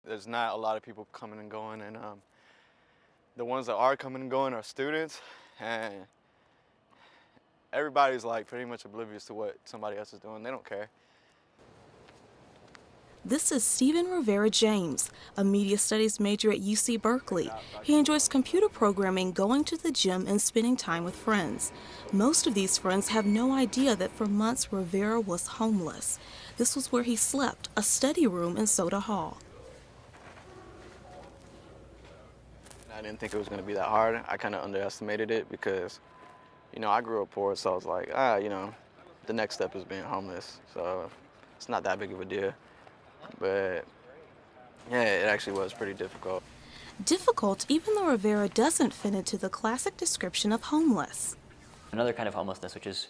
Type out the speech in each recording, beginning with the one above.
There's not a lot of people coming and going, and the ones that are coming and going are students, and everybody's like pretty much oblivious to what somebody else is doing. They don't care. This is Stephen Rivera James, a media studies major at UC Berkeley. He enjoys computer programming, going to the gym, and spending time with friends. Most of these friends have no idea that for months Rivera was homeless. This was where he slept, a study room in Soda Hall. I didn't think it was going to be that hard. I kind of underestimated it because, I grew up poor, so I was like, the next step is being homeless. So it's not that big of a deal. But yeah, it actually was pretty difficult. Difficult even though Rivera doesn't fit into the classic description of homeless. Another kind of homelessness, which is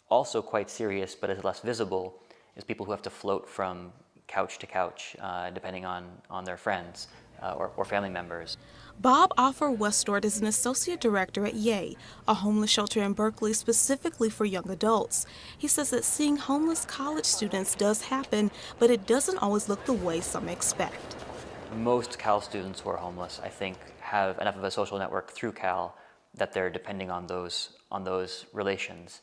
also quite serious but is less visible, is people who have to float from couch to couch, depending on their friends or family members. Bob Offer Westort is an associate director at YAY, a homeless shelter in Berkeley specifically for young adults. He says that seeing homeless college students does happen, but it doesn't always look the way some expect. Most Cal students who are homeless, I think, have enough of a social network through Cal that they're depending on those relations.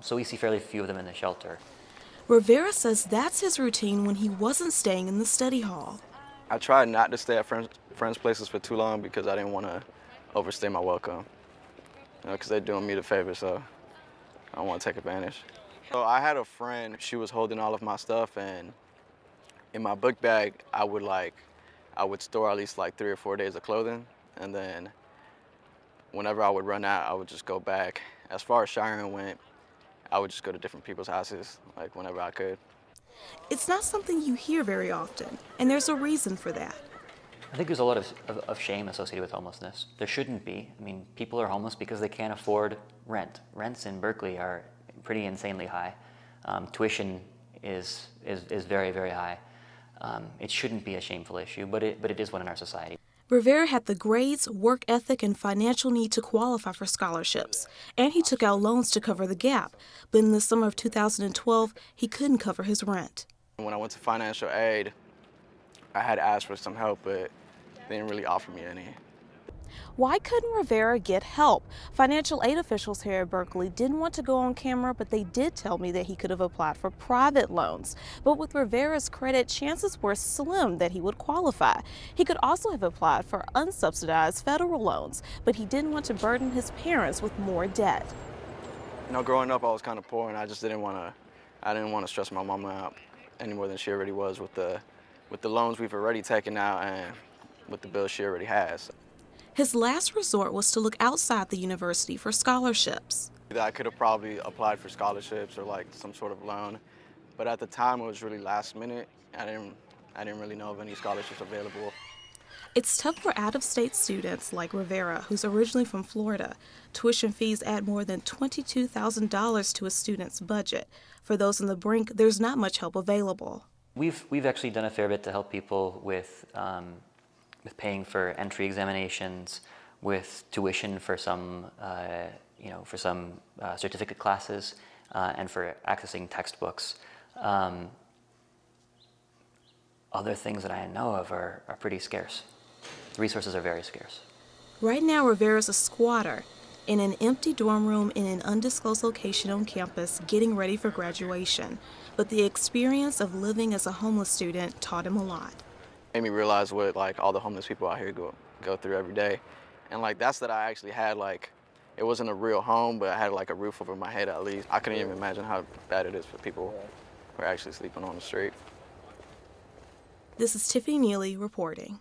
So we see fairly few of them in the shelter. Rivera says that's his routine when he wasn't staying in the study hall. I tried not to stay at friends' places for too long because I didn't want to overstay my welcome. Because they're doing me the favor, so I don't want to take advantage. So I had a friend, she was holding all of my stuff, and in my book bag, I would store at least like 3 or 4 days of clothing, and then whenever I would run out, I would just go back. As far as showering went, I would just go to different people's houses, like whenever I could. It's not something you hear very often, and there's a reason for that. I think there's a lot of shame associated with homelessness. There shouldn't be. I mean, people are homeless because they can't afford rent. Rents in Berkeley are pretty insanely high. Tuition is very, very high. It shouldn't be a shameful issue, but it is one in our society. Rivera had the grades, work ethic, and financial need to qualify for scholarships, and he took out loans to cover the gap. But in the summer of 2012, he couldn't cover his rent. When I went to financial aid, I had asked for some help, but they didn't really offer me any. Why couldn't Rivera get help? Financial aid officials here at Berkeley didn't want to go on camera, but they did tell me that he could have applied for private loans. But with Rivera's credit, chances were slim that he would qualify. He could also have applied for unsubsidized federal loans, but he didn't want to burden his parents with more debt. Growing up, I was kind of poor, and I just didn't want to stress my mama out any more than she already was with the loans we've already taken out and with the bills she already has. His last resort was to look outside the university for scholarships. I could have probably applied for scholarships or like some sort of loan, but at the time it was really last minute. I didn't really know of any scholarships available. It's tough for out-of-state students like Rivera, who's originally from Florida. Tuition fees add more than $22,000 to a student's budget. For those on the brink, there's not much help available. We've actually done a fair bit to help people with paying for entry examinations, with tuition for some certificate classes, and for accessing textbooks. Other things that I know of are pretty scarce. The resources are very scarce. Right now, Rivera's a squatter in an empty dorm room in an undisclosed location on campus, getting ready for graduation. But the experience of living as a homeless student taught him a lot. Made me realize what all the homeless people out here go through every day, and that's that I actually had it wasn't a real home, but I had a roof over my head at least. I couldn't even imagine how bad it is for people who are actually sleeping on the street. This is Tiffany Neely reporting.